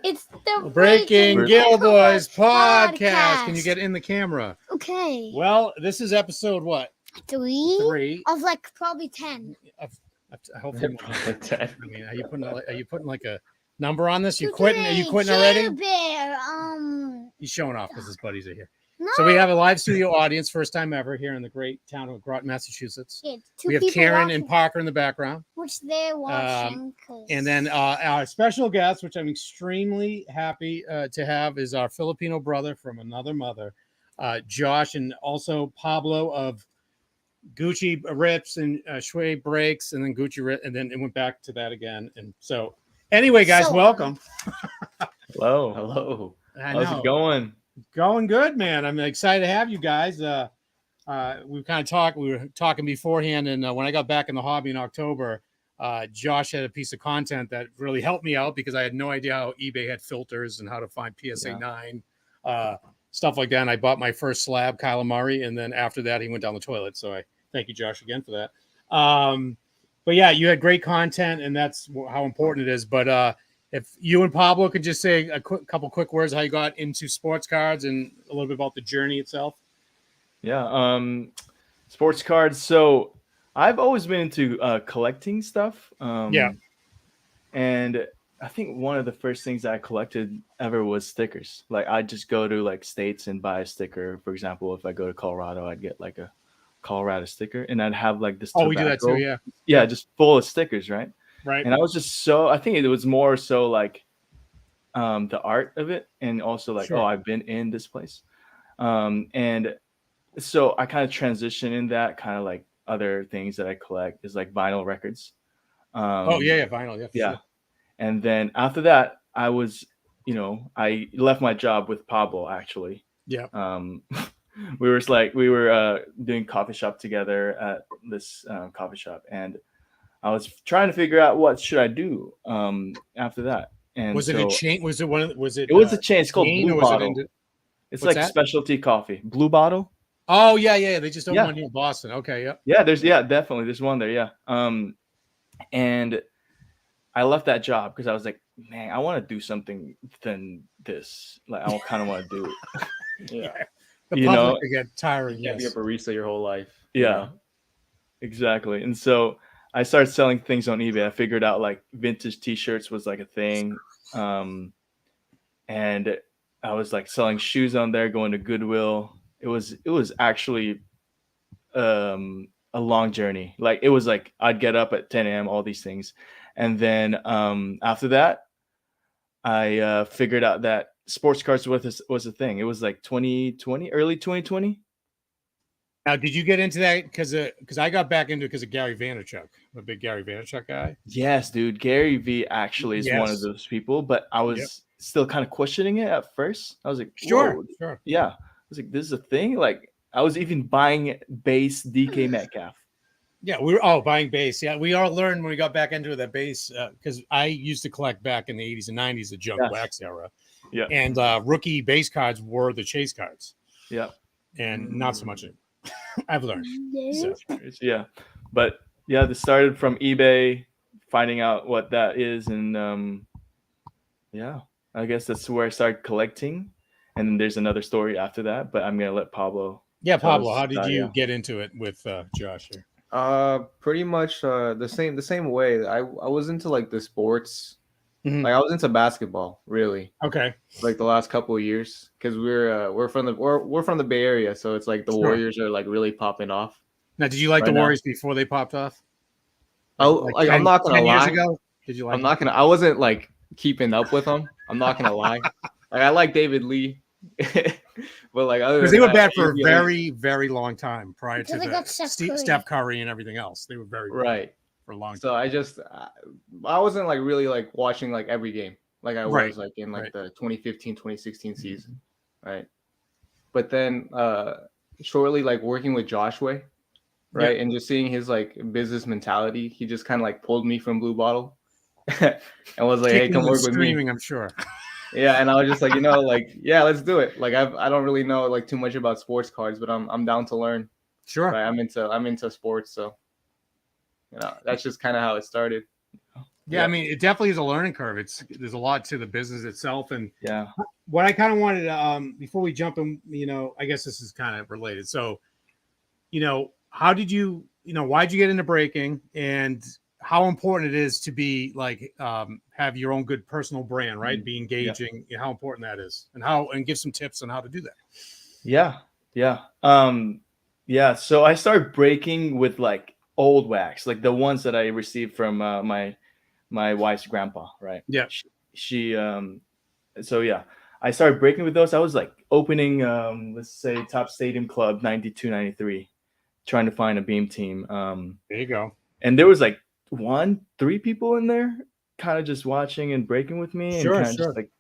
It's the Breaking Gill Boys podcast. Can you get in the camera? Okay. Well, this is episode what? 3 of like probably 10. Hopefully probably 10. I mean, are you putting like a number on this? You Today, quitting? Are you quitting already? Bear, He's showing off because his buddies are here. no. So we have a live studio audience, first time ever here in the great town of Groton, Massachusetts. Yeah, two We have people Karen watching, and Parker in the background. which they're watching. And then our special guest, which I'm extremely happy to have, is our Filipino brother from another mother, Josh, and also Pablo of Gucci Rips and Shui Breaks, and then Gucci Rip, and then it went back to that again. And so, anyway, guys, welcome. Hello. How's it going? Going good, man. I'm excited to have you guys. We were talking beforehand, and when I got back in the hobby in October, Josh had a piece of content that really helped me out because I had no idea how eBay had filters and how to find PSA 9, stuff like that. And I bought my first slab calamari, and then after that, he went down the toilet. So I thank you, Josh, again for that. But yeah, you had great content, and that's how important it is. But if you and Pablo could just say a couple quick words how you got into sports cards and a little bit about the journey itself. Yeah, sports cards. So I've always been into collecting stuff. And I think one of the first things that I collected ever was stickers. Like I'd just go to like states and buy a sticker. For example, if I go to Colorado, I'd get like a Colorado sticker, and I'd have like this. Oh, we do that too. Yeah. Yeah, just full of stickers, right? Right. And I was just I think it was more so like the art of it, and also like, Sure. oh, I've been in this place. And so I kind of transition in that kind of like other things that I collect is like vinyl records. Vinyl. Yeah. Yeah. Sure. And then after that, I was, I left my job with Pablo actually. Yeah. We were doing coffee shop together at this coffee shop, and I was trying to figure out what should I do after that. And was it a chain? Was it one of? Was it? It was a chain. It's called chain, Blue Bottle. It's like that? specialty coffee. Blue Bottle. Oh yeah. They just opened one here in Boston. Okay, yep. Yeah, definitely there's one there. Yeah. And I left that job because I was like, man, I want to do something than this. Like I kind of want to do it. Yeah. The public could get tiring. You can't be a barista your whole life. Yeah. Exactly. And so I started selling things on eBay. I figured out like vintage t-shirts was like a thing. And I was like selling shoes on there, going to Goodwill. It was actually a long journey. Like it was like I'd get up at 10 a.m., all these things. And then after that, I figured out that sports cards was a thing. It was like 2020, early 2020. Now, did you get into that because I got back into it because of Gary Vaynerchuk? I'm a big Gary Vaynerchuk guy. Yes, dude. Gary V actually is one of those people, but I was still kind of questioning it at first. I was like, sure. Yeah. I was like, this is a thing? Like I was even buying base DK Metcalf. Yeah, we were buying base. Yeah, we all learned when we got back into that base because I used to collect back in the 80s and 90s, the junk wax era. Yeah. And rookie base cards were the chase cards. Yeah. And not so much. I've learned. So. Yeah. But yeah, this started from eBay, finding out what that is. And I guess that's where I started collecting. And then there's another story after that, but I'm going to let Pablo. Yeah, Pablo, how did you get into it with Josh here? Pretty much the same way. I was into like the sports. Mm-hmm. Like I was into basketball, really. Okay. Like the last couple of years, because we're from the Bay Area, so it's like the Warriors are like really popping off. Now, did you like the Warriors before they popped off? I'm not gonna 10 lie. Years ago? Did you like? I wasn't like keeping up with them. I'm not gonna lie. Like I like David Lee, but like because they were bad for a very, very long time prior to the Steph Curry and everything else. They were very right for a long time. So I wasn't like really like watching like every game like I was like in like the 2015, 2016 season, right? But then shortly like working with Joshua, right, and just seeing his like business mentality, he just kind of like pulled me from Blue Bottle and was like, "Hey, come work with me." I'm sure. Yeah, and I was just like, like, yeah, let's do it. Like I don't really know like too much about sports cards, but I'm down to learn. Sure. Right? I'm into sports, so that's just kind of how it started. Yeah, I mean, it definitely is a learning curve. There's a lot to the business itself, and Yeah. what I kind of wanted to, before we jump in, I guess this is kind of related. So, how did you, why'd you get into breaking, and how important it is to be like, have your own good personal brand, right? Be engaging, how important that is, and give some tips on how to do that. Yeah. Yeah. So I started breaking with like old wax, like the ones that I received from my wife's grandpa, right? Yeah. She so yeah, I started breaking with those. I was like opening let's say Top Stadium Club 92, 93, trying to find a beam team. There you go. And there was like 3 people in there kind of just watching and breaking with me, and kind of just like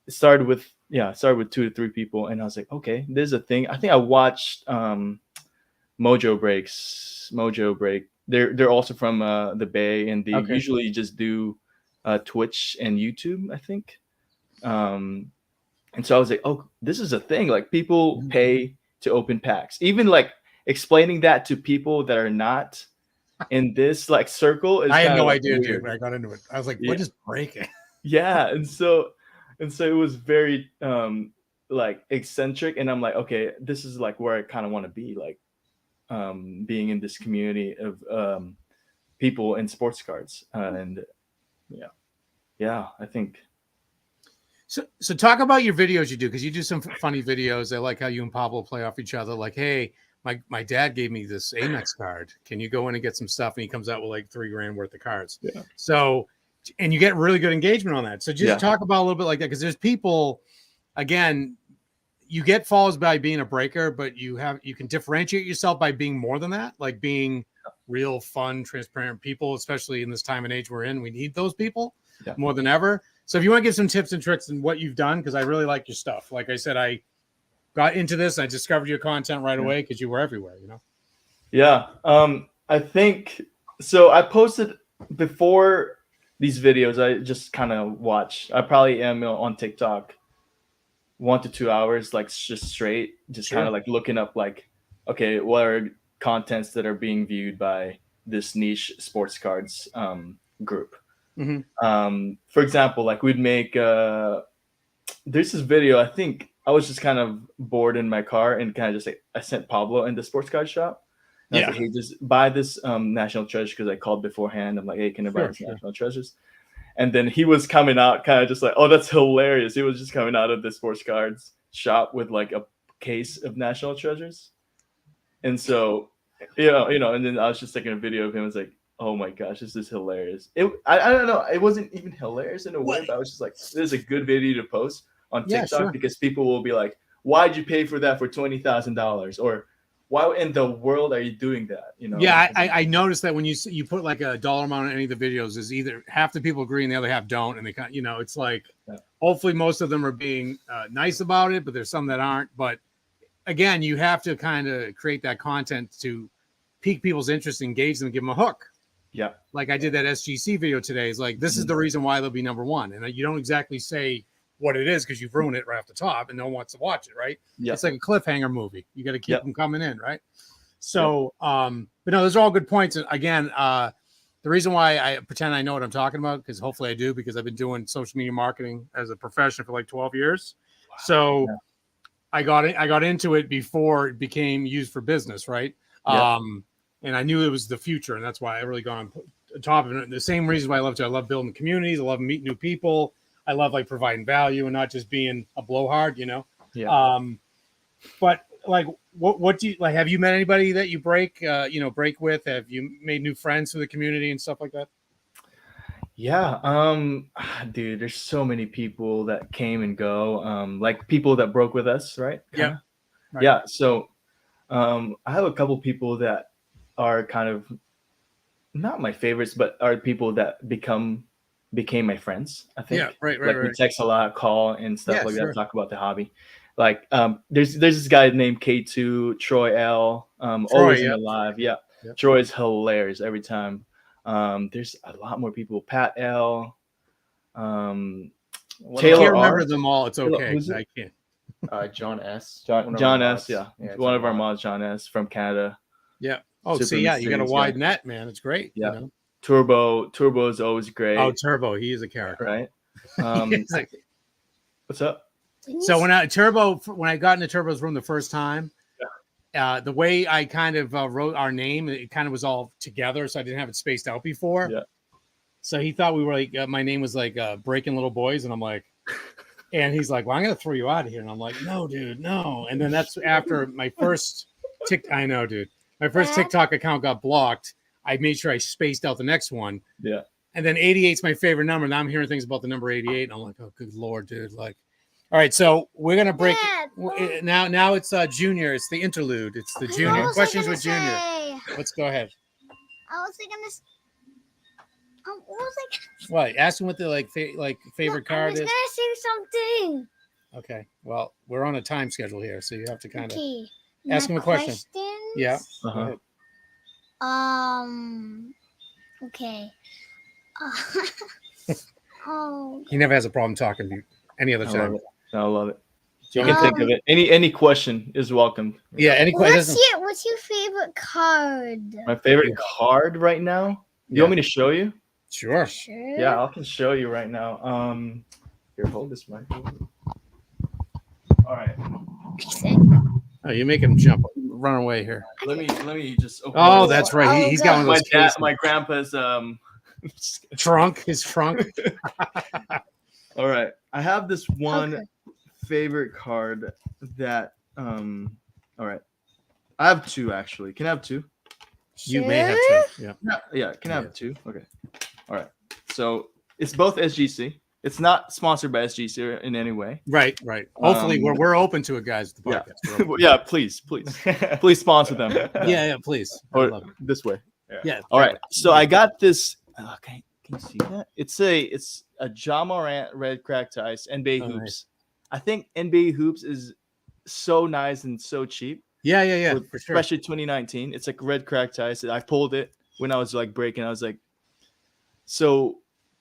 started with 2 to 3 people, and I was like, okay, there's a thing. I think I watched Mojo Break. They're also from the Bay, and they usually just do Twitch and YouTube, I think. And so I was like, oh, this is a thing. Like people pay to open packs. Even like explaining that to people that are not in this like circle is I had no like idea, weird. dude. When I got into it, I was like, what is breaking? Yeah, and so it was very like eccentric, and I'm like, okay, this is like where I kind of want to be, like being in this community of people in sports cards, and I think. So talk about your videos you do, because you do some funny videos. I like how you and Pablo play off each other. Like, hey, my dad gave me this Amex card. Can you go in and get some stuff? And he comes out with like $3,000 worth of cards. Yeah. So, and you get really good engagement on that. So just talk about a little bit like that, because there's people, again, you get followers by being a breaker, but you can differentiate yourself by being more than that, like being real fun, transparent people, especially in this time and age we're in. We need those people more than ever. So if you want to give some tips and tricks and what you've done, because I really like your stuff. Like I said, I got into this. I discovered your content right away because you were everywhere, Yeah. I think so. I posted before these videos. I just kind of watch. I probably am on TikTok 1 to 2 hours, like just straight, just kind of like looking up like, okay, what are contents that are being viewed by this niche sports cards group. For example, like we'd make there's this video. I think I was just kind of bored in my car, and kind of just like I sent Pablo in the sports card shop. I was like, hey, just buy this National Treasure, because I called beforehand. I'm like, hey, can I buy this National Treasures? And then he was coming out kind of just like, oh, that's hilarious. He was just coming out of the sports cards shop with like a case of National Treasures. And so, and then I was just taking a video of him. I was like, oh my gosh, this is hilarious. I don't know. It wasn't even hilarious in a way, but I was just like, this is a good video to post on TikTok because people will be like, why'd you pay for that for $20,000? Or why in the world are you doing that? Yeah, I noticed that when you put like a dollar amount on any of the videos, is either half the people agree and the other half don't, and they kind of, it's like hopefully most of them are being nice about it, but there's some that aren't. But again, you have to kind of create that content to pique people's interest, engage them, and give them a hook. Yeah, like I did that SGC video today. It's like, this is the reason why they'll be number one, and you don't exactly say what it is because you've ruined it right off the top and no one wants to watch it, right? It's like a cliffhanger movie. You got to keep them coming in, right? So but no, those are all good points. And again, the reason why I pretend I know what I'm talking about, because hopefully I do, because I've been doing social media marketing as a profession for like 12 years. Wow. So I got into it before it became used for business, right? And I knew it was the future, and that's why I really got on top of it. The same reason why I love building communities. I love meeting new people. I love like providing value and not just being a blowhard, But like, what do you like? Have you met anybody that you break with? Have you made new friends through the community and stuff like that? Yeah, dude, there's so many people that came and go. Like people that broke with us, right? Yeah. Right. Yeah. So, I have a couple people that are kind of not my favorites, but are people that became my friends, I think. Yeah, right. We text a lot, call and stuff that, talk about the hobby. Like there's this guy named K2, Troy L. Always in the live. Yeah. Yep. Troy is hilarious every time. There's a lot more people. Pat L. Taylor Taylor can't remember R. them all. It's okay. I can't. John S. John S. Yeah. One of our mods, John S. from Canada. Yeah. Oh, Super see, you got a wide net, man. It's great. Yeah. Turbo is always great. Oh, Turbo, he is a character. Right. He's like- What's up? so when I got into Turbo's room the first time, the way I kind of wrote our name, it kind of was all together, so I didn't have it spaced out before. Yeah. So he thought we were like, my name was like Breaking Little Boys, and I'm like, and he's like, well, I'm gonna throw you out of here, and I'm like, no, dude, no. And then that's after my first I know, dude, my first TikTok account got blocked. I made sure I spaced out the next one. Yeah. And then 88's my favorite number. Now I'm hearing things about the number 88, and I'm like, oh, good Lord, dude. Like, all right, so we're gonna break now. It's Junior. It's the interlude. It's the Junior questions with Junior. Let's go ahead. I was gonna. What was I? What? Ask him what the favorite card is. I was gonna say something. Okay. Well, we're on a time schedule here, so you have to kind of Okay. ask him a question. Questions? Yeah. Uh-huh. Okay. Oh. He never has a problem talking to you any other time. I love it. Do You you can want think of it. Any question is welcome. yeah. Any questions? What's your favorite card? My favorite card right now. You want me to show you? Sure. Sure. Yeah, I can show you right now. Here, hold this mic. All right. Oh, you make him jump, run away here. Let me just open Oh, this. that's right. He's got one of my those cases. my grandpa's Trunk. His trunk. All right. I have this one Okay. favorite card that all right. I have two actually. Can I have two? You may have to. Yeah. Yeah, can I have two? Okay. All right. So it's both SGC. It's not sponsored by SGC in any way. Right. Hopefully, we're open to it, guys. The Yeah. podcast. We're open. Yeah, please sponsor them. Yeah, please. I Or love it. this way. Yeah. All right. So I got this. Okay, can you see that? It's a Ja Morant red cracked ice NBA Oh, hoops. nice. I think NBA hoops is so nice and so cheap. Yeah, for sure. Especially 2019. It's like red cracked ice. I pulled it when I was like breaking. I was like, so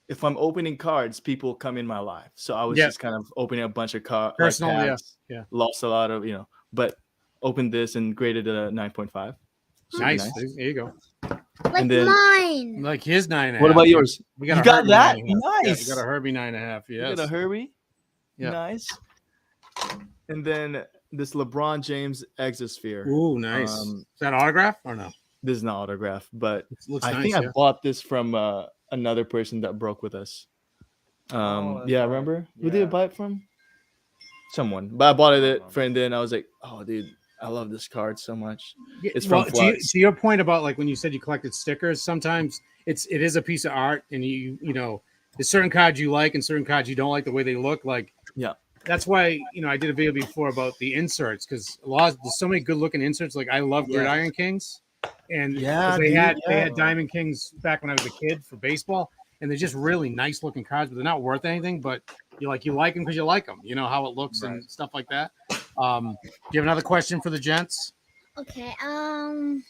if I'm opening cards, people come in my life. So I was just kind of opening a bunch of cards. Personal, yeah. Lost a lot of, but opened this and graded it a 9.5. Nice. There you go. Like And then- mine. Like his 9.5. What about yours? We You got a got Herbie that? 9.5. Yeah, Nice. we got a Herbie 9.5. You Yes. got a Herbie? Yeah. Nice. And then this LeBron James Exosphere. Ooh, nice. Is that autograph or no? This is not autographed, but It looks I nice. think Yeah. I bought this from another person that broke with us. that's Yeah, right. remember? Who did Yeah. I buy it from? Someone. But I bought it for, and then I was like, oh, dude, I love this card so much. It's from Flux. to your point about like when you said you collected stickers, sometimes it is a piece of art, and you know there's certain cards you like and certain cards you don't like the way they look. Like that's why I did a video before about the inserts because there's so many good looking inserts. Like I love Gridiron Kings, and they had Diamond Kings back when I was a kid for baseball, and they're just really nice looking cards, but they're not worth anything. But you like them because you like them. You know how it looks and stuff like that. Do you have another question for the gents? Okay. Oh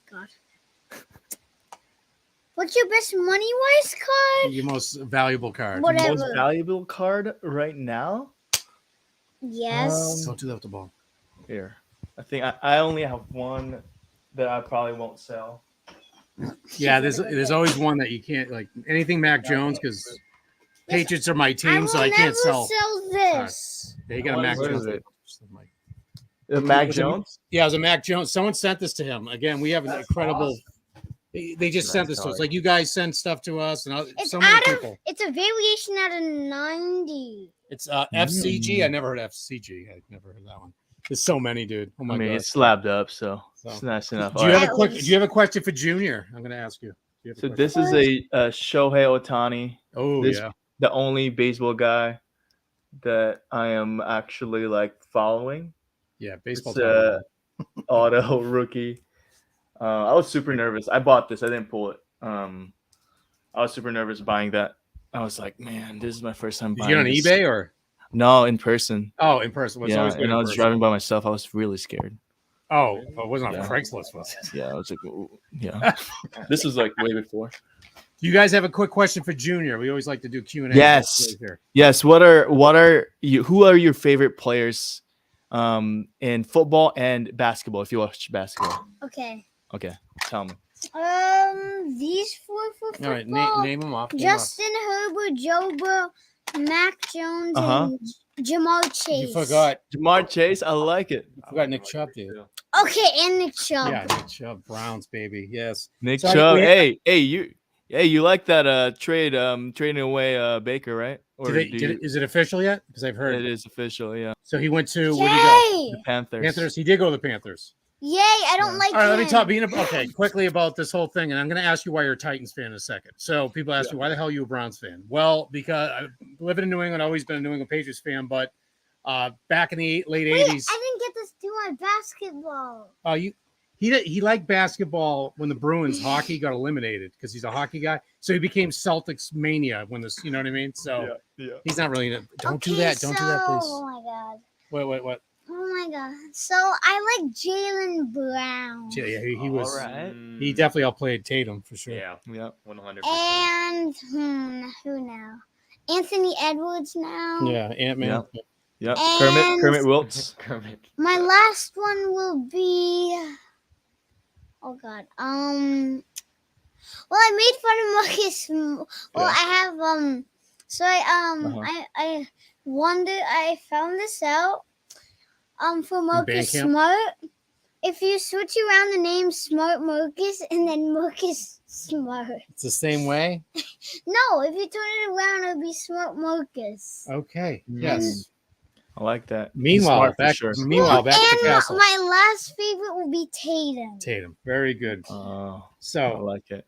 God. What's your best money-wise card? Your most valuable card. Whatever. Most valuable card right now? Yes. Don't do that with the ball. Here. I think I only have one that I probably won't sell. Yeah, there's always one that you can't like anything Mac Jones because Patriots are my team, so I can't sell. This. Yeah, you got a Mac What Jones. is it? Mac Jones? Yeah, it was a Mac Jones. Someone sent this to him. Again, we have an incredible. They just sent this to us. Like you guys send stuff to us, and so many people. It's a variation out of 90. It's FCG. I never heard of FCG. I never heard that one. There's so many, dude. Oh my god. It's slabbed up, so it's nice enough. Do you have a question for Junior? I'm going to ask you. So this is a Shohei Ohtani. Oh this, yeah. The only baseball guy that I am actually like following. Yeah, baseball. It's auto rookie. I was super nervous. I bought this. I didn't pull it. I was super nervous buying that. I was like, man, this is my first time buying. Did you get on eBay or? No, in person. Oh, in person. And I was driving by myself. I was really scared. Oh, it wasn't on Craigslist, was it? Yeah, I was like, ooh, yeah. This was like way before. Do you guys have a quick question for Junior? We always like to do Q&A. Yes. Here. Yes. What are you? Who are your favorite players in football and basketball? If you watch basketball. Okay. Okay. Tell me. These four for football. All right, name them off. Justin Herbert, Joe Burrow, Mac Jones, and Jamal Chase. You forgot. Jamar Chase, I like it. You forgot Nick Chubb, dude. Okay, and Nick Chubb. Yeah, Nick Chubb, Browns, baby. Yes. Nick So, Chubb. we- You like that trade? Trading away Baker, right? Or is it official yet? Because I've heard it is official. Yeah. So he went to Yay! where did he go? The Panthers. Panthers. He did go to the Panthers. Yay! I don't like. All right, let me him. talk. Okay, quickly about this whole thing, and I'm going to ask you why you're a Titans fan in a second. So people ask you why the hell are you a Browns fan? Well, because I living in New England, always been a New England Patriots fan, but back in the late Wait, '80s, I didn't get to do my basketball. he liked basketball when the Bruins hockey got eliminated because he's a hockey guy. So he became Celtics mania when this, you know what I mean? So he's not really. Don't do that. Don't do that, please. Oh my god. Wait, what? Oh my god. So I like Jalen Brown. Yeah, he was. All right. He definitely outplayed Tatum for sure. Yeah, 100%. And who now? Anthony Edwards now. Yeah, Ant-Man. Yeah. And- Kermit Wilts. Kermit. My last one will be. Oh god. Well, I made fun of Marcus. Well, I have So I wonder. I found this out. For Marcus Bandcamp? Smart, if you switch around the name Smart Marcus and then Marcus Smart. It's the same way. No, if you turn it around, it'll be Smart Marcus. Okay. Yes. I like that. Meanwhile, Smart for back. sure. Meanwhile, back to the And castle. my last favorite will be Tatum. Tatum. Very good. I So like it.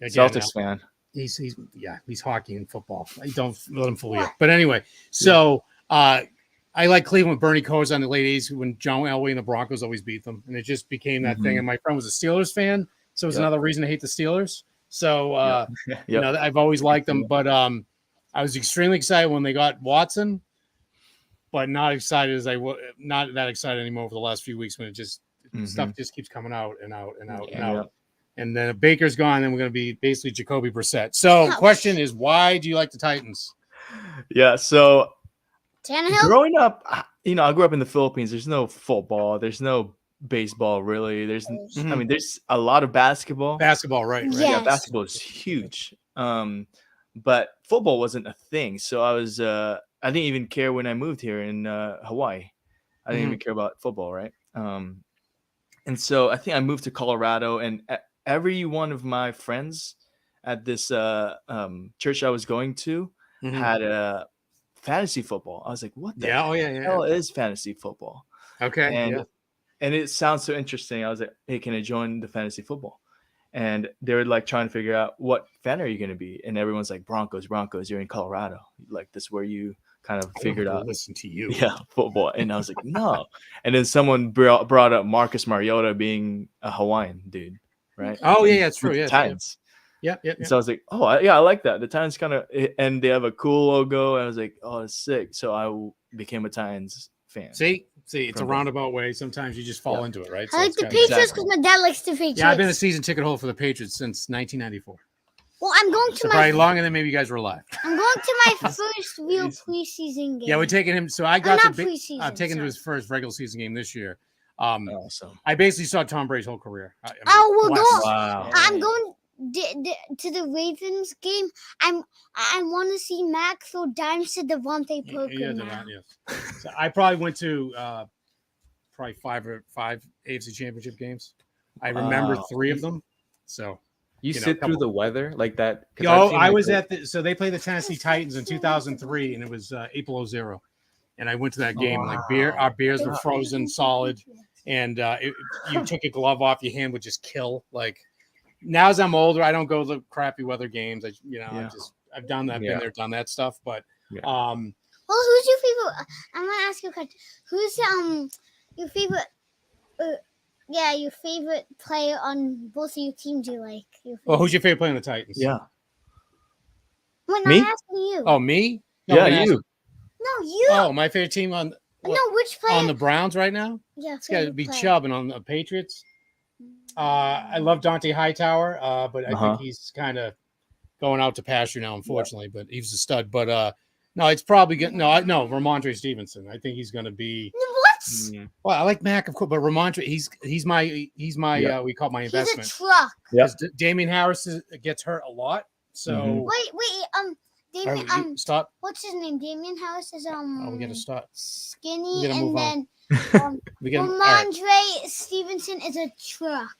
again, Celtics fan. he's hockey and football. I don't let him fool you. But anyway, so I like Cleveland with Bernie Kosar in the late 80s when John Elway and the Broncos always beat them. And it just became that thing. And my friend was a Steelers fan. So it was another reason to hate the Steelers. So, you know, I've always liked them. But I was extremely excited when they got Watson, but not not that excited anymore over the last few weeks when it just stuff just keeps coming out and out and out and out. And then if Baker's gone, then we're going to be basically Jacoby Brissett. So, question is, why do you like the Titans? Yeah. So Tannehill? growing up, I grew up in the Philippines. There's no football. There's no baseball, really. There's a lot of basketball. Basketball, right? Yeah. Yeah, basketball is huge. But football wasn't a thing. So I didn't even care when I moved here in Hawaii. I didn't even care about football, right? And so I think I moved to Colorado, and every one of my friends at this church I was going to had a fantasy football. I was like, what the hell is fantasy football? Okay. And it sounds so interesting. I was like, hey, can I join the fantasy football? And they were like trying to figure out what fan are you going to be? And everyone's like, Broncos, you're in Colorado. Like, that's where you kind of figured out. Listen to you. Yeah, football. And I was like, no. And then someone brought up Marcus Mariota being a Hawaiian dude, right? Oh, yeah, it's true. Yeah. Titans. Yeah. So I was like, oh, I like that. The Titans kind of, and they have a cool logo. And I was like, oh, it's sick. So I became a Titans fan. See, it's a roundabout way. Sometimes you just fall into it, right? I like the Patriots because my dad likes the Patriots. Yeah, I've been a season ticket holder for the Patriots since 1994. Well, I'm going to So probably longer than maybe you guys were alive. I'm going to my first real preseason game. Yeah, we're taking him. So I got not the preseason, I'm taking him to sorry. his first regular season game this year. Awesome. I basically saw Tom Brady's whole career. We're going. Wow. I'm going to the Ravens game. I want to see Mac throw dimes to Devontae Parker. Yeah, now. yes. So I probably went to probably five AFC Championship games. I remember 3 of them. So You know, sit couple- through the weather like that? I was at so they played the Tennessee Titans in 2003, and it was 8 below 0. And I went to that game. Like our beers were frozen solid, and you took a glove off, your hand would just kill. Like now, as I'm older, I don't go to the crappy weather games. I've done that, been there, done that stuff. But Well, who's your favorite? I'm gonna ask you a question. Who's your favorite? Your favorite player on both of your teams you like? who's your favorite player on the Titans? Yeah. Wait, Me? I'm asking you. Oh, me? No, Yeah, I'm asking- you. No, you. Oh, my favorite team on Which player? on the Browns right now? Yeah, It's got to favorite be player. Chubb, and on the Patriots, I love Dante Hightower, but I think he's kind of going out to pasture now, unfortunately. But he's a stud. But no, it's probably good. No, Ramondre Stevenson. I think he's going to be. What? Yes. Well, I like Mac, of course, but Ramondre, he's my we call it my He's investment. a truck. Yeah. Because Damian Harris gets hurt a lot. So Wait. Damien. stop. What's his name? Damien Harris is We gotta stop. skinny, We gotta move and on. then Ramondre Stevenson is a truck.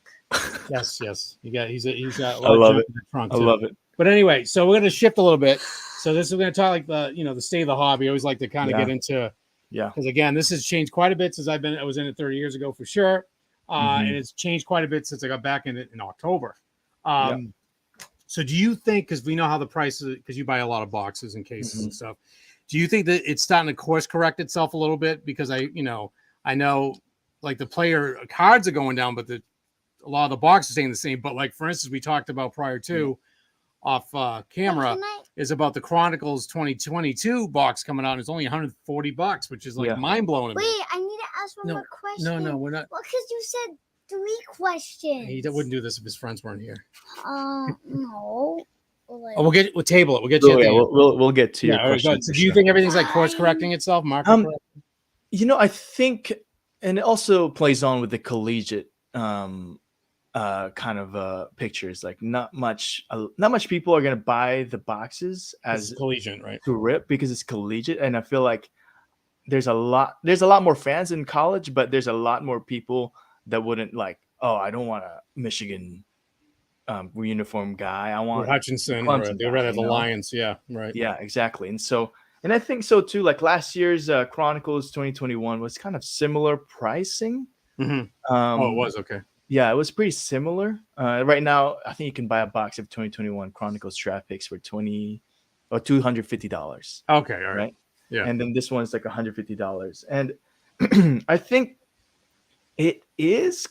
Yes. He's got a I lot of love junk it. in the trunk I too. love it. But anyway, so we're gonna shift a little bit. So this is gonna talk like the state of the hobby. I always like to kind of get into because again, this has changed quite a bit since I was in it 30 years ago for sure. And it's changed quite a bit since I got back in it in October. So do you think, because we know how the prices, because you buy a lot of boxes and cases and stuff, do you think that it's starting to course correct itself a little bit? Because I know like the player cards are going down, but a lot of the boxes staying the same. But like, for instance, we talked about prior to off camera is about the Chronicles 2022 box coming out. And it's only $140, which is like mind blowing. Wait, I need to ask one more question. No, we're not. Well, because you said 3 questions. He wouldn't do this if his friends weren't here. No. We'll table it. We'll get you. We'll get to your question. So do you think everything's like course correcting itself, Mark? I think, and it also plays on with the collegiate kind of pictures. Like not much people are gonna buy the boxes as collegiate, right? To rip because it's collegiate, and I feel like there's a lot more fans in college, but there's a lot more people that wouldn't like. Oh, I don't want a Michigan uniform guy. I want Hutchinson. Right. They read at the Lions. Yeah, right. Yeah, exactly. And I think so too. Like last year's Chronicles 2021 was kind of similar pricing. It was okay. Yeah, it was pretty similar. Right now, I think you can buy a box of 2021 Chronicles draft picks for $250. Okay, all right. Yeah, and then this one's like $150, and I think it is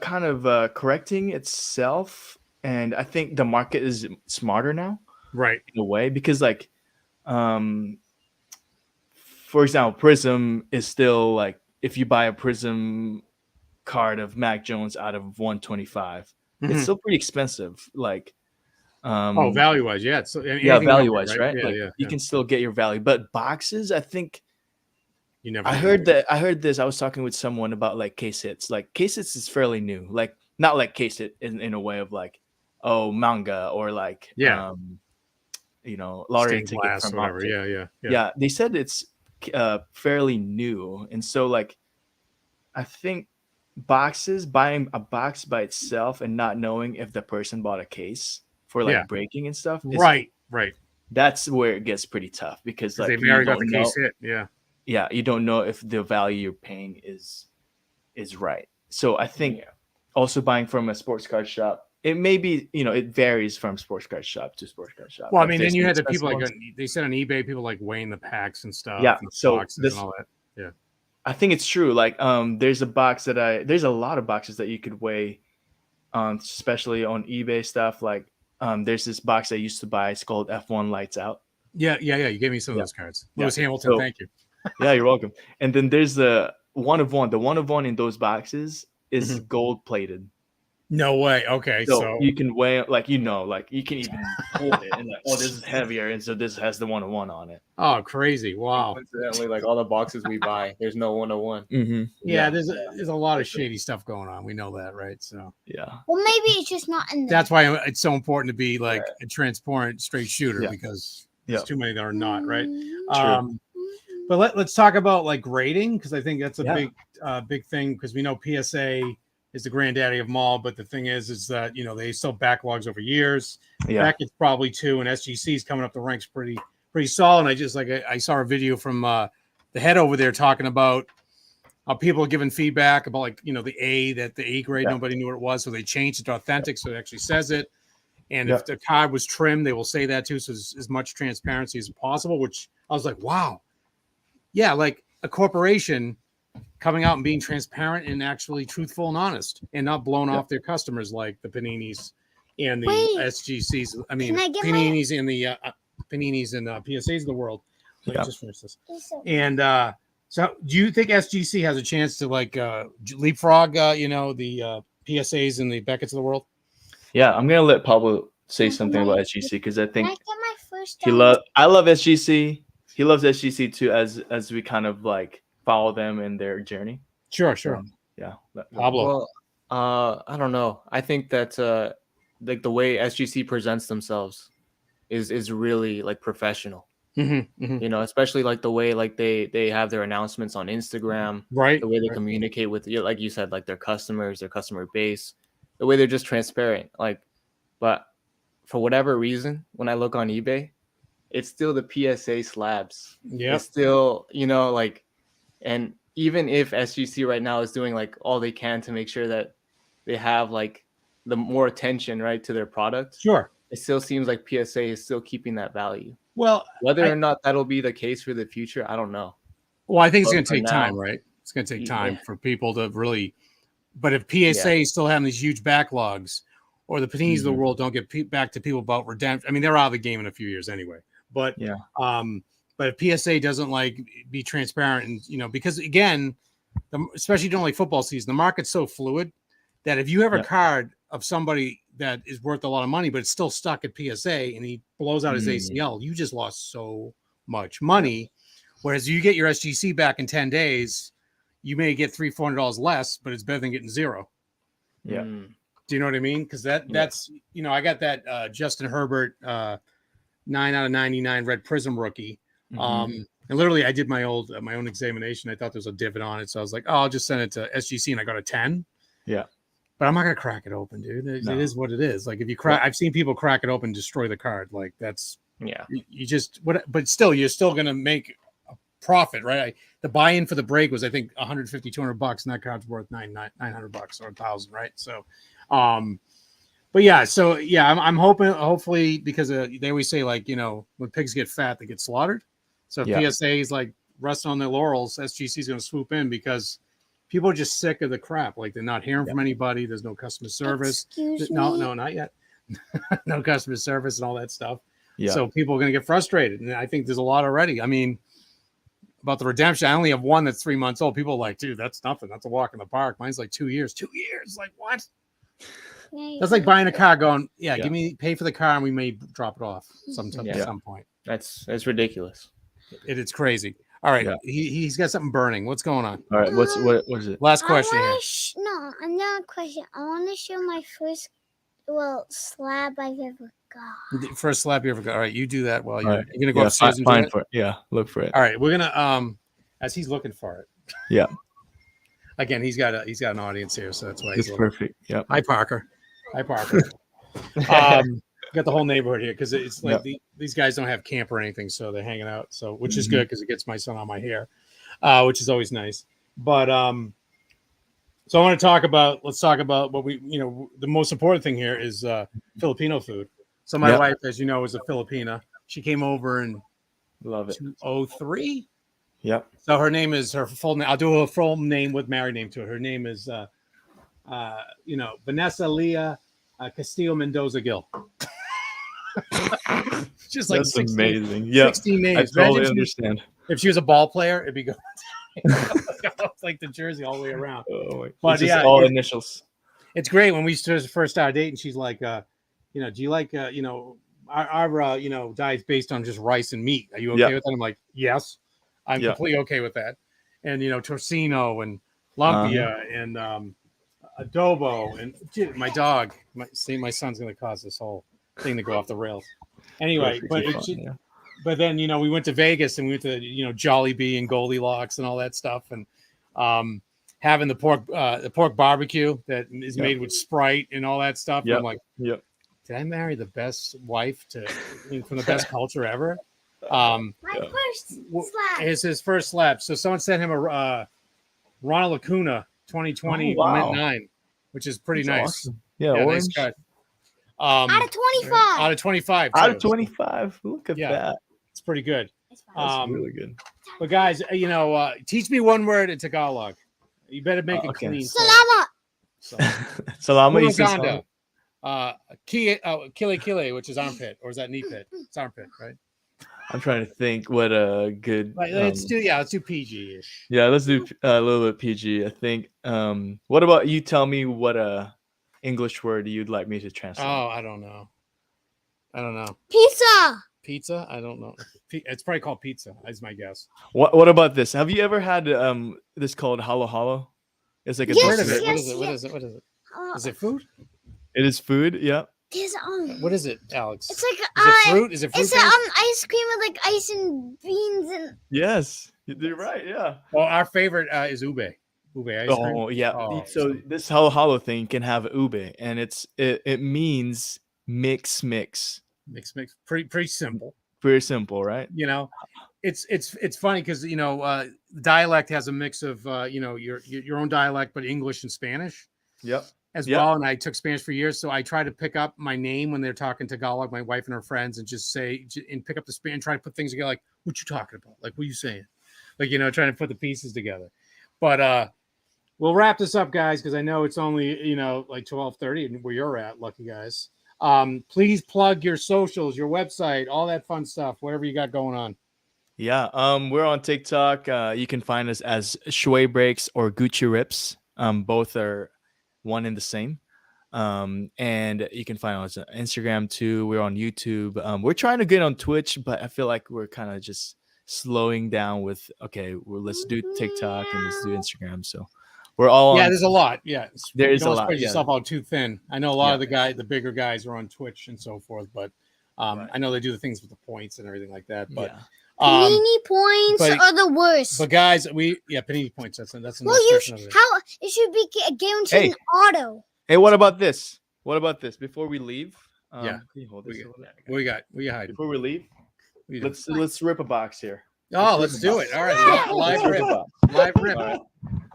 kind of correcting itself. And I think the market is smarter now, right? In a way, because like, for example, Prism is still like if you buy a Prism card of Mac Jones out of 125, it's still pretty expensive. Like, value wise, yeah, value wise, right? Yeah, you can still get your value, but boxes, I think. You never. I heard this. I was talking with someone about like case hits. Like case hits is fairly new. Like not like case hit in a way of like. Manga or like lottery ticket from whatever. Yeah. They said it's fairly new, and so like I think buying a box by itself and not knowing if the person bought a case for like breaking and stuff. Right. That's where it gets pretty tough because like they already got the case hit. Yeah, you don't know if the value you're paying is right. So I think also buying from a sports card shop. It may be, it varies from sports card shop to sports card shop. Well, I mean, then you had the people like they said on eBay, people like weighing the packs and stuff. Yeah, and so boxes and all that. Yeah, I think it's true. Like, there's a lot of boxes that you could weigh, especially on eBay stuff. Like, there's this box I used to buy. It's called F1 Lights Out. Yeah. You gave me some of those cards. Lewis Hamilton, thank you. Yeah, you're welcome. And then there's the one of one. The one of one in those boxes is gold plated. No way. Okay, so you can weigh like you can even hold it and like, this is heavier, and so this has the 101 on it. Oh, crazy! Wow. Coincidentally, like all the boxes we buy, there's no 101. Yeah, there's a lot of shady stuff going on. We know that, right? So Well, maybe it's just not in there. That's why it's so important to be like a transparent, straight shooter because there's too many that are not, right? True. But let's talk about like grading because I think that's a big thing because we know PSA is the granddaddy of them all, but the thing is that they still backlogs over years. Beckett's probably too, and SGC's coming up the ranks pretty solid. And I saw a video from the head over there talking about how people are giving feedback about the A grade, nobody knew what it was, so they changed it to authentic, so it actually says it. And if the card was trimmed, they will say that too. So as much transparency as possible, which I was like, wow. Yeah, like a corporation coming out and being transparent and actually truthful and honest and not blown off their customers like the Paninis and the SGCs. I mean, Paninis and the Paninis and PSAs of the world. Let me just finish this. And so do you think SGC has a chance to leapfrog, the PSAs and the Beckett's of the world? Yeah, I'm going to let Pablo say something about SGC because I think Can I get my first I love SGC. He loves SGC too, as we kind of like follow them in their journey. Sure. Yeah. Pablo. Well, I don't know. I think that like the way SGC presents themselves is really like professional. You know, especially like the way like they have their announcements on Instagram, Right. the way they communicate with, like you said, like their customers, their customer base, the way they're just transparent. Like, but for whatever reason, when I look on eBay, it's still the PSA slabs. Yep. It's still, you know, like, and even if SGC right now is doing like all they can to make sure that they have like the more attention, right, to their product, Sure. it still seems like PSA is still keeping that value. Well, Whether or not that'll be the case for the future, I don't know. well, I think it's But going to for take time, now- right? It's going to take time Yeah. for people to really. But if PSA is still having these huge backlogs, or the Paninis of the world don't get back to people about redemption, I mean, they're out of the game in a few years anyway. But Yeah. But if PSA doesn't like be transparent, and you know, because again, especially during like football season, the market's so fluid that if you have a card of somebody that is worth a lot of money, but it's still stuck at PSA and he blows out his ACL, you just lost so much money. Whereas you get your SGC back in 10 days, you may get $300-$400 less, but it's better than getting zero. Yeah. Mm. Do you know what I mean? Because that's you know, I got that Justin Herbert 9 out of 99 red prism rookie. And literally I did my own examination. I thought there was a divot on it. So I was like, oh, I'll just send it to SGC, and I got a 10. Yeah. But I'm not gonna crack it open, dude. It is what it is. Like if you crack, I've seen people crack it open and destroy the card. Like that's you just but still you're still gonna make a profit, right? The buy-in for the break was I think $150-$200, and that card's worth $900 or $1,000, right? So but yeah, so yeah, I'm hoping, hopefully, because they always say, like, you know, when pigs get fat, they get slaughtered. So if PSA is like resting on their laurels, SGC is going to swoop in because people are just sick of the crap. Like they're not hearing from anybody. There's no customer service. No, not yet. No customer service and all that stuff. Yeah. So people are going to get frustrated. And I think there's a lot already. I mean, about the redemption, I only have one that's 3 months old. People are like, dude, that's nothing. That's a walk in the park. Mine's like 2 years. 2 years. Like, what? That's like buying a car going, give me, pay for the car, and we may drop it off sometime at some point. That's ridiculous. It's crazy. All right. He's got something burning. What's going on? All right. What is it? Last question here. No, another question. I want to show my first slab I've ever got. First slab you ever got. All right, you do that while you're gonna go Yeah, upstairs and do find it. for it. Yeah, look for it. All right, we're gonna as he's looking for it. Yeah. Again, he's got an audience here, so that's why It's he's perfect. Yeah. Hi, Parker. Got the whole neighborhood here because it's like these guys don't have camp or anything, so they're hanging out. So which is good because it gets my son on my hair, which is always nice. But so let's talk about what we, you know, the most important thing here is Filipino food. So my wife, as you know, is a Filipina. She came over in Love it. 2003. Yep. So her name is her full name. I'll do a full name with married name to it. Her name is Vanessa Leah Castillo Mendoza Gill. Just like That's 16, amazing. Yeah, 16 names. I totally understand. If she was a ball player, it'd be good. Like the jersey all the way around. Oh, but it's just all initials. It's great when we first started dating. She's like, do you like, our diet's based on just rice and meat. Are you okay with that? I'm like, yes, I'm completely okay with that. And torcino and lumpia and adobo and my dog. My son's gonna cause this whole thing to go off the rails. Anyway, but then we went to Vegas and we went to Jollibee and Goldilocks and all that stuff, and having the pork barbecue that is made with Sprite and all that stuff. I'm like, did I marry the best wife from the best culture ever? My first slab. It's his first slab. So someone sent him a Ronald Acuna 2020 Mint 9, which is pretty nice. Awesome. Yeah, orange. Nice cut. Out of 25. Out of 25. Out of 25. Look at that. It's pretty good. That's really good. But guys, teach me one word in Tagalog. You better make it clean. Salamat. Salamat. Kile, which is armpit, or is that knee pit? It's armpit, right? I'm trying to think what a good. Let's do PG-ish. Yeah, let's do a little bit PG. I think. What about you? Tell me what a English word you'd like me to translate. Oh, I don't know. Pizza. Pizza? I don't know. It's probably called pizza, is my guess. What about this? Have you ever had this called halo halo? It's like a Yes, Heard of dessert. it? What yes, is it? What is it? What is it? Is it food? It is food. Yeah. There's What is it, Alex? It's like Is it fruit? Is it fruit? it's based? ice cream with like ice and beans and Yes, you're right. Yeah. Well, our favorite is ube. Ube ice cream. Oh yeah. Oh, So this halo halo thing can have ube, and it means mix. mix. Pretty simple. Pretty simple, right? You know, it's funny because dialect has a mix of your own dialect, but English and Spanish Yep. as Yep. well. And I took Spanish for years, so I try to pick up my name when they're talking Tagalog, my wife and her friends, and just say and pick up the Spanish, try to put things together. Like, what you talking about? Like, what you saying? Like, trying to put the pieces together. But we'll wrap this up, guys, because I know it's only like 12:30 where you're at. Lucky guys. Please plug your socials, your website, all that fun stuff, whatever you got going on. Yeah. We're on TikTok. You can find us as Shui Breaks or Gucci Rips. Both are one and the same. And you can find us on Instagram too. We're on YouTube. We're trying to get on Twitch, but I feel like we're kind of just slowing down with let's do TikTok and let's do Instagram. So we're all Yeah, on, there's a lot. Yeah, there is a don't lot. spread Yeah. yourself out too thin. I know a lot Yeah. of the bigger guys are on Twitch and so forth, but Right. I know they do the things with the points and everything like that. But Yeah. panini points but- are the worst. but guys, panini points. That's another Well, you section of it. how it should be guaranteed Hey. an auto. Hey, what about this? What about this? Before we leave, Yeah. can you hold We this got- a little bit? What you got? What you hiding? Before we leave, What you doing? let's rip a box here. Oh, let's do it. All right, Yeah. live Let's rip, a box. live rip, All right.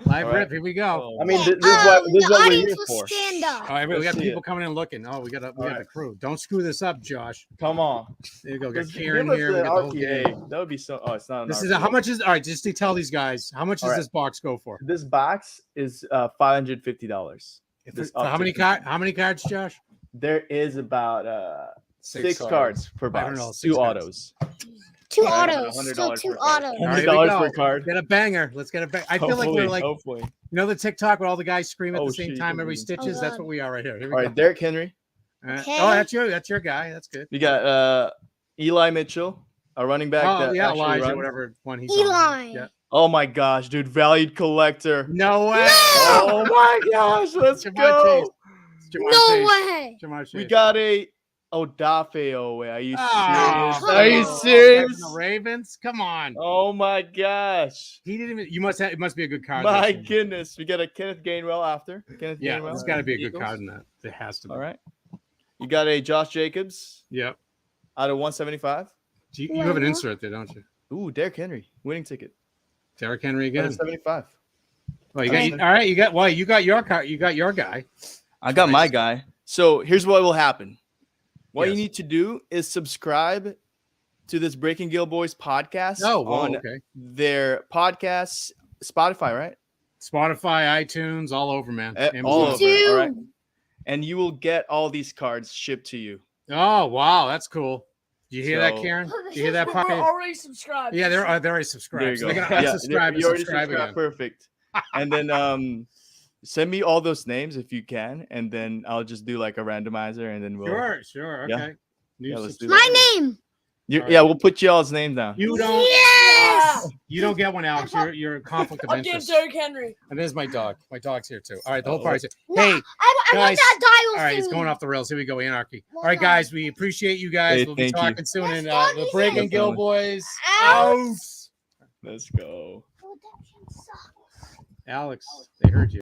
live All right. rip. Here we go. I mean, Yeah, this is what the we're audience here will for. stand All up. right, we Let's got see people it. coming in looking. Oh, we got the right. crew. Don't screw this up, Josh. Come on. There you go. We got Just Karen give us here. We the got the whole RPA. gang. That would be so. Oh, it's not. An This is RPA. how much is all right? Just to tell these guys, how much does All right. this box go for? This box is $550. This For how many uptick. How many cards, Josh? There is about six cards per I don't box. know, 6 Two cards. autos. Two All right, autos. $100 Still two per card. autos. All right, here we $100 go. per card. Get a banger. Let's get a banger. I feel like we're like hopefully. the TikTok where all the guys scream at Oh, the same shit, time you every didn't- stitches. Oh, That's God. what we are right here. Here we All go. right, Derrick Henry. Okay. Oh, that's your guy. That's good. You got Eli Mitchell, a running back. Oh that yeah, actually Elijah, runs. whatever one he's Eli. on. Yeah. Oh my gosh, dude, valued collector. No way. Oh my gosh, let's Jamar go. Chase. Jamar No Chase. way. Jamar Chase. We got a Odafe. Are you Oh, serious? come Are you on. serious? The Ravens. Come on. Oh my gosh. He didn't even. You must have. It must be a good card. My this one. goodness. We got a Kenneth Gainwell after. Kenneth Yeah, Gainwell. it's got to be a good Eagles. card in that. It has to be. All right. You got a Josh Jacobs Yep. out of 175. You have an insert there, don't you? Ooh, Derrick Henry, winning ticket. Derrick Henry Out again. of 75. Well, you got. All right, you got. Well, you got your card. You got your guy. I got my Nice. guy. So here's what will happen. What you Yes. need to do is subscribe to this Breaking Gill Boys podcast Oh, well, on okay. their podcasts, Spotify, right? Spotify, iTunes, all over, man. All Amazon. over, all right? Dude. And you will get all these cards shipped to you. Oh, wow, that's cool. Did you hear that, So- Karen? Did you hear that, We're Poppy? already subscribed. Yeah, they're already There subscribed. you So go. they're gonna Yeah, unsubscribe and you already subscribe subscribed. again. Perfect. And then send me all those names if you can, and then I'll just do like a randomizer, and then we'll. Sure. Yeah. Okay. New Yeah, let's do subscriber. My name. Alright. Yeah, we'll put y'all's names down. You don't. Yes. You don't get one, Alex. You're a conflict of I'll give interest. Derrick Henry. And there's my dog. My dog's here too. All right, the whole Uh-oh. party's here. No, Hey, I want guys. that dial. all right, it's soon. going off the rails. Here we go, anarchy. Well All right, done. guys, we appreciate you guys. Hey, We'll be thank you. talking soon. Let's And start the these Breaking things. Gill Boys Out. out. Let's go. Oh, that shit sucks. Alex, they heard you.